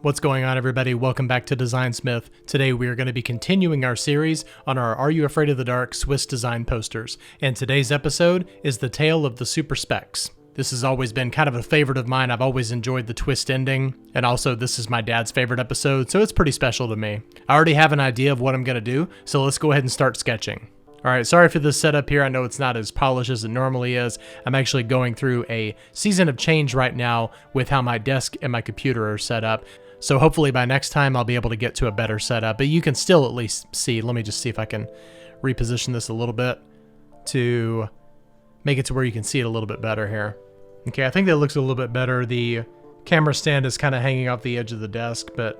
What's going on, everybody? Welcome back to Designsmith. Today we are going to be continuing our series on our Are You Afraid of the Dark Swiss design posters. And today's episode is the tale of the Super Specs. This has always been kind of a favorite of mine. I've always enjoyed the twist ending. And also this is my dad's favorite episode, so it's pretty special to me. I already have an idea of what I'm going to do, so let's go ahead and start sketching. Alright, sorry for this setup here. I know it's not as polished as it normally is. I'm actually going through a season of change right now with how my desk and my computer are set up. So hopefully by next time I'll be able to get to a better setup, but you can still at least see. Let me just see if I can reposition this a little bit to make it to where you can see it a little bit better here. Okay, I think that looks a little bit better. The camera stand is kind of hanging off the edge of the desk, but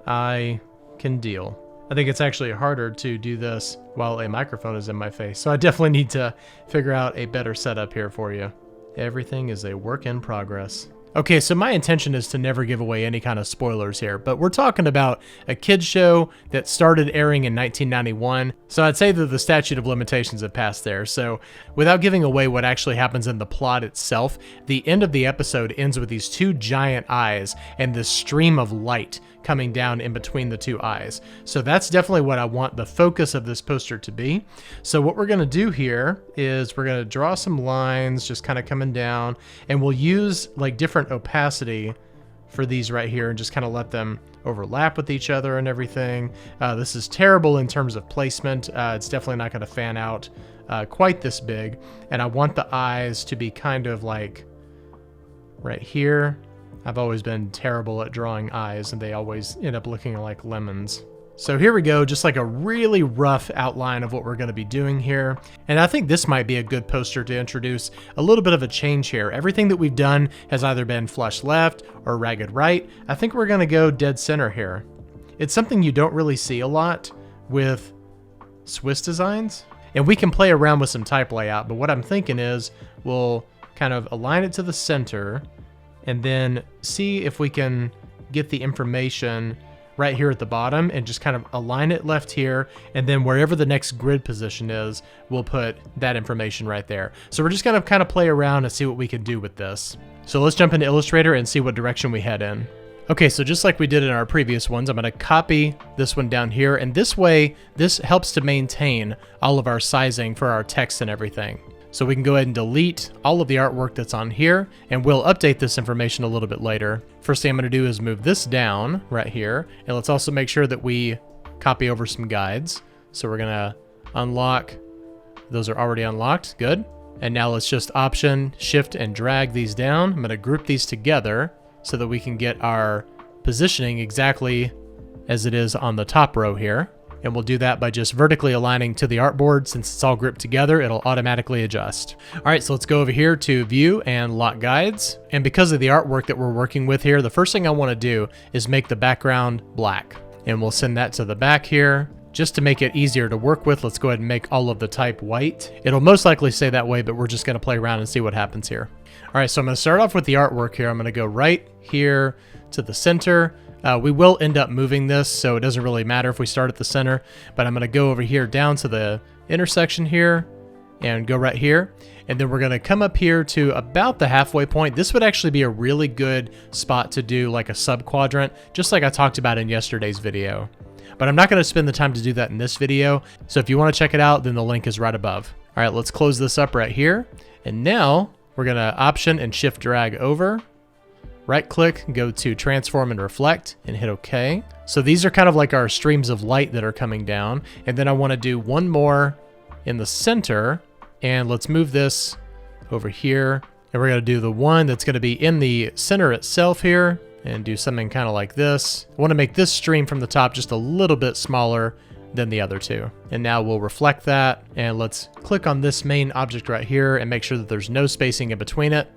I can deal. I think it's actually harder to do this while a microphone is in my face, so I definitely need to figure out a better setup here for you. Everything is a work in progress. Okay, so my intention is to never give away any kind of spoilers here, but we're talking about a kids show that started airing in 1991, so I'd say that the statute of limitations have passed there. So without giving away what actually happens in the plot itself, the end of the episode ends with these two giant eyes and this stream of light coming down in between the two eyes. So that's definitely what I want the focus of this poster to be. So what we're gonna do here is we're gonna draw some lines just kind of coming down, and we'll use like different opacity for these right here and just kind of let them overlap with each other and everything. This is terrible in terms of placement. It's definitely not gonna fan out quite this big. And I want the eyes to be kind of like right here. I've always been terrible at drawing eyes, and they always end up looking like lemons. So here we go, just like a really rough outline of what we're going to be doing here. And I think this might be a good poster to introduce a little bit of a change here. Everything that we've done has either been flush left or ragged right. I think we're going to go dead center here. It's something you don't really see a lot with Swiss designs. And we can play around with some type layout, but what I'm thinking is we'll kind of align it to the center and then see if we can get the information right here at the bottom and just kind of align it left here, and then wherever the next grid position is, we'll put that information right there. So we're just gonna kind of play around and see what we can do with this. So let's jump into Illustrator and see what direction we head in. Okay, so just like we did in our previous ones, I'm gonna copy this one down here, and this way, this helps to maintain all of our sizing for our text and everything. So we can go ahead and delete all of the artwork that's on here, and we'll update this information a little bit later. First thing I'm gonna do is move this down right here, and let's also make sure that we copy over some guides. So we're gonna unlock, those are already unlocked, good. And now let's just Option, Shift, and drag these down. I'm gonna group these together so that we can get our positioning exactly as it is on the top row here. And we'll do that by just vertically aligning to the artboard. Since it's all grouped together, it'll automatically adjust. All right, so let's go over here to View and Lock Guides. And because of the artwork that we're working with here, the first thing I want to do is make the background black. And we'll send that to the back here. Just to make it easier to work with, let's go ahead and make all of the type white. It'll most likely stay that way, but we're just going to play around and see what happens here. All right, so I'm going to start off with the artwork here. I'm going to go right here to the center. We will end up moving this, so it doesn't really matter if we start at the center, but I'm going to go over here down to the intersection here and go right here. And then we're going to come up here to about the halfway point. This would actually be a really good spot to do like a sub-quadrant, just like I talked about in yesterday's video. But I'm not going to spend the time to do that in this video, so if you want to check it out, then the link is right above. All right, let's close this up right here. And now we're going to Option and Shift drag over. Right click, go to Transform and Reflect, and hit OK. So these are kind of like our streams of light that are coming down. And then I want to do one more in the center, and let's move this over here. And we're going to do the one that's going to be in the center itself here, and do something kind of like this. I want to make this stream from the top just a little bit smaller than the other two. And now we'll reflect that, and let's click on this main object right here and make sure that there's no spacing in between it.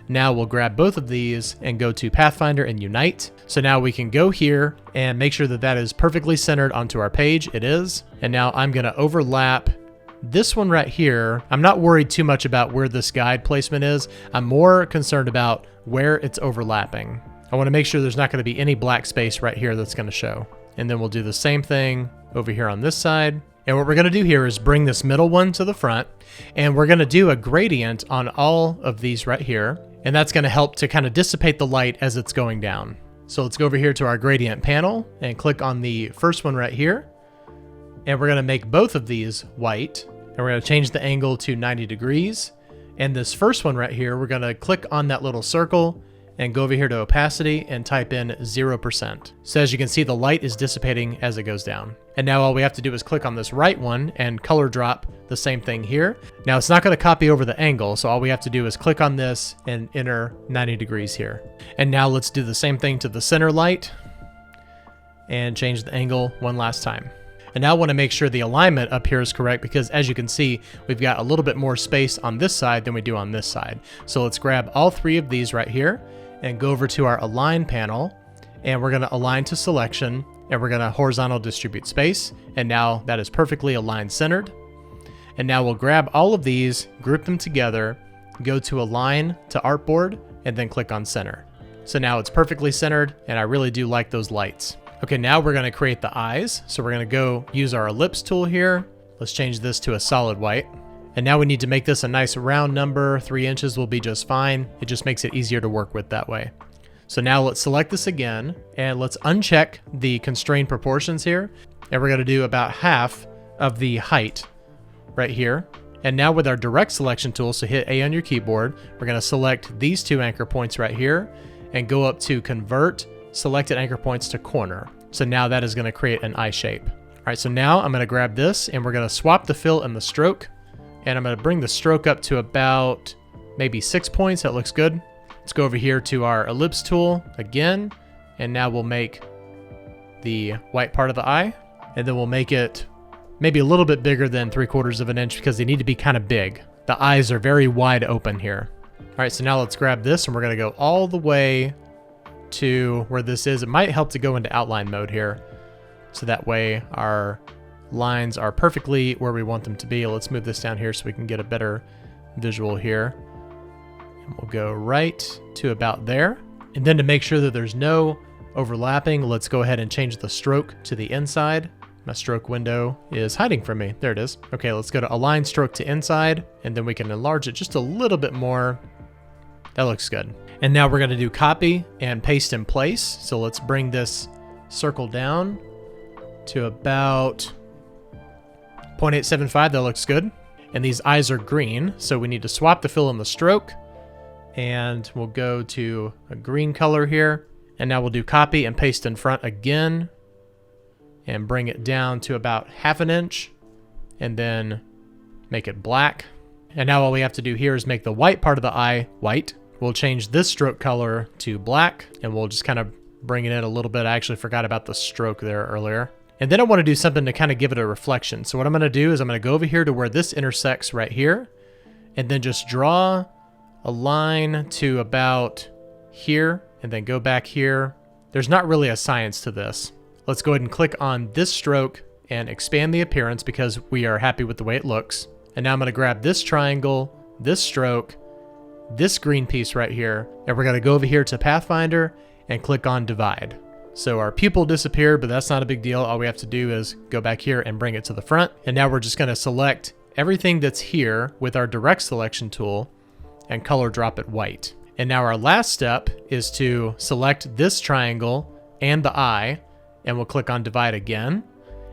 Now we'll grab both of these and go to Pathfinder and Unite. So now we can go here and make sure that that is perfectly centered onto our page. It is. And now I'm going to overlap this one right here. I'm not worried too much about where this guide placement is. I'm more concerned about where it's overlapping. I want to make sure there's not going to be any black space right here that's going to show. And then we'll do the same thing over here on this side. And what we're going to do here is bring this middle one to the front, and we're going to do a gradient on all of these right here. And that's going to help to kind of dissipate the light as it's going down. So let's go over here to our gradient panel and click on the first one right here. And we're gonna make both of these white. And we're gonna change the angle to 90 degrees. And this first one right here, we're gonna click on that little circle and go over here to opacity and type in 0%. So as you can see, the light is dissipating as it goes down. And now all we have to do is click on this right one and color drop the same thing here. Now it's not gonna copy over the angle, so all we have to do is click on this and enter 90 degrees here. And now let's do the same thing to the center light and change the angle one last time. And now I want to make sure the alignment up here is correct, because as you can see, we've got a little bit more space on this side than we do on this side. So let's grab all three of these right here and go over to our align panel, and we're going to align to selection, and we're going to horizontal distribute space. And now that is perfectly aligned centered. And now we'll grab all of these, group them together, go to align to artboard, and then click on center. So now it's perfectly centered, and I really do like those lights. Okay, now we're gonna create the eyes. So we're gonna go use our ellipse tool here. Let's change this to a solid white. And now we need to make this a nice round number. 3 inches will be just fine. It just makes it easier to work with that way. So now let's select this again, and let's uncheck the constrained proportions here. And we're gonna do about half of the height right here. And now with our direct selection tool, so hit A on your keyboard, we're gonna select these 2 anchor points right here and go up to convert selected anchor points to corner. So now that is going to create an eye shape. All right, so now I'm going to grab this and we're going to swap the fill and the stroke. And I'm going to bring the stroke up to about maybe 6 points. That looks good. Let's go over here to our ellipse tool again. And now we'll make the white part of the eye. And then we'll make it maybe a little bit bigger than 3/4 of an inch, because they need to be kind of big. The eyes are very wide open here. All right, so now let's grab this and we're going to go all the way to where this is. It might help to go into outline mode here, so that way our lines are perfectly where we want them to be. Let's move this down here so we can get a better visual here. And we'll go right to about there. And then to make sure that there's no overlapping, let's go ahead and change the stroke to the inside. My stroke window is hiding from me. There it is. Okay, let's go to align stroke to inside, and then we can enlarge it just a little bit more. That looks good. And now we're going to do copy and paste in place. So let's bring this circle down to about 0.875. That looks good. And these eyes are green, so we need to swap the fill and the stroke. And we'll go to a green color here. And now we'll do copy and paste in front again and bring it down to about 1/2 inch and then make it black. And now all we have to do here is make the white part of the eye white. We'll change this stroke color to black, and we'll just kind of bring it in a little bit. I actually forgot about the stroke there earlier. And then I want to do something to kind of give it a reflection. So what I'm going to do is I'm going to go over here to where this intersects right here, and then just draw a line to about here, and then go back here. There's not really a science to this. Let's go ahead and click on this stroke and expand the appearance because we are happy with the way it looks. And now I'm going to grab this triangle, this stroke, this green piece right here, and we're going to go over here to Pathfinder and click on divide. So our pupil disappeared, but that's not a big deal. All we have to do is go back here and bring it to the front. And now we're just going to select everything that's here with our direct selection tool and color drop it white. And now our last step is to select this triangle and the eye, and we'll click on divide again.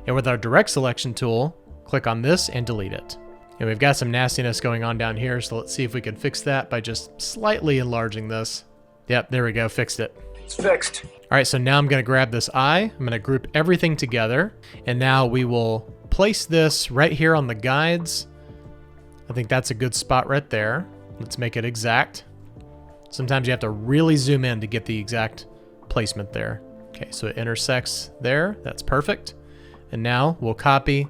And with our direct selection tool, click on this and delete it. And we've got some nastiness going on down here, so let's see if we can fix that by just slightly enlarging this. Yep, there we go, fixed it. It's fixed. All right, so now I'm gonna grab this eye, I'm gonna group everything together, and now we will place this right here on the guides. I think that's a good spot right there. Let's make it exact. Sometimes you have to really zoom in to get the exact placement there. Okay, so it intersects there, that's perfect. And now we'll copy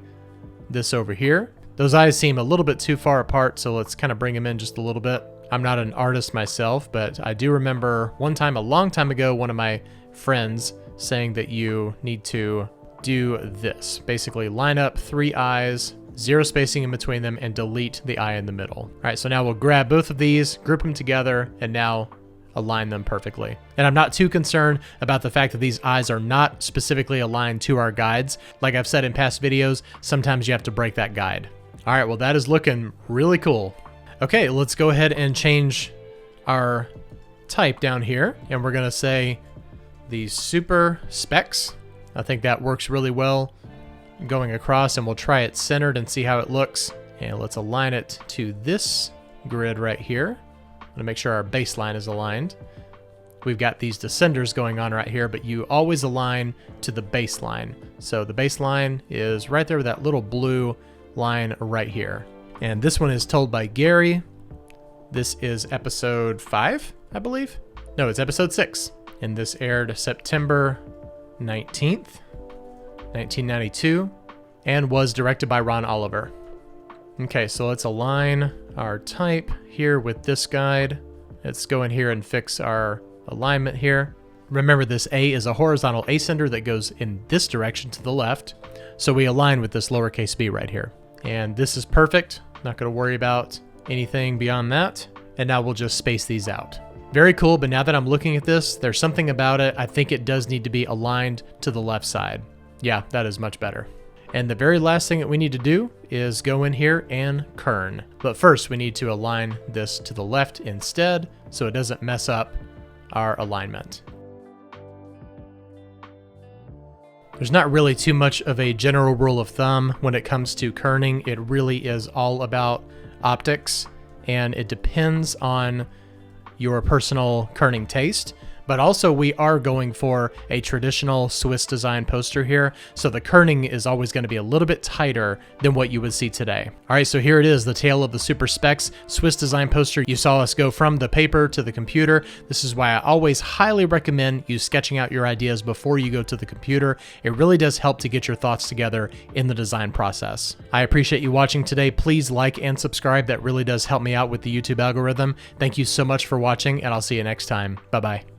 this over here. Those eyes seem a little bit too far apart, so let's kind of bring them in just a little bit. I'm not an artist myself, but I do remember one time, a long time ago, one of my friends saying that you need to do this. Basically line up 3 eyes, 0 spacing in between them, and delete the eye in the middle. All right, so now we'll grab both of these, group them together, and now align them perfectly. And I'm not too concerned about the fact that these eyes are not specifically aligned to our guides. Like I've said in past videos, sometimes you have to break that guide. All right, well, that is looking really cool. Okay, let's go ahead and change our type down here. And we're gonna say the Super Specs. I think that works really well going across, and we'll try it centered and see how it looks. And let's align it to this grid right here. I'm gonna make sure our baseline is aligned. We've got these descenders going on right here, but you always align to the baseline. So the baseline is right there with that little blue line right here. And this one is told by Gary. This is episode 5, I believe. No, it's episode 6. And this aired September 19th, 1992, and was directed by Ron Oliver. Okay, so let's align our type here with this guide. Let's go in here and fix our alignment here. Remember, this A is a horizontal ascender that goes in this direction to the left. So we align with this lowercase b right here. And this is perfect. Not going to worry about anything beyond that. And now we'll just space these out. Very cool, but now that I'm looking at this, there's something about it. I think it does need to be aligned to the left side. Yeah, that is much better. And the very last thing that we need to do is go in here and kern. But first we need to align this to the left instead so it doesn't mess up our alignment. There's not really too much of a general rule of thumb when it comes to kerning. It really is all about optics, and it depends on your personal kerning taste. But also we are going for a traditional Swiss design poster here, so the kerning is always going to be a little bit tighter than what you would see today. All right, so here it is, the tale of the Super Specs Swiss design poster. You saw us go from the paper to the computer. This is why I always highly recommend you sketching out your ideas before you go to the computer. It really does help to get your thoughts together in the design process. I appreciate you watching today. Please like and subscribe. That really does help me out with the YouTube algorithm. Thank you so much for watching, and I'll see you next time. Bye-bye.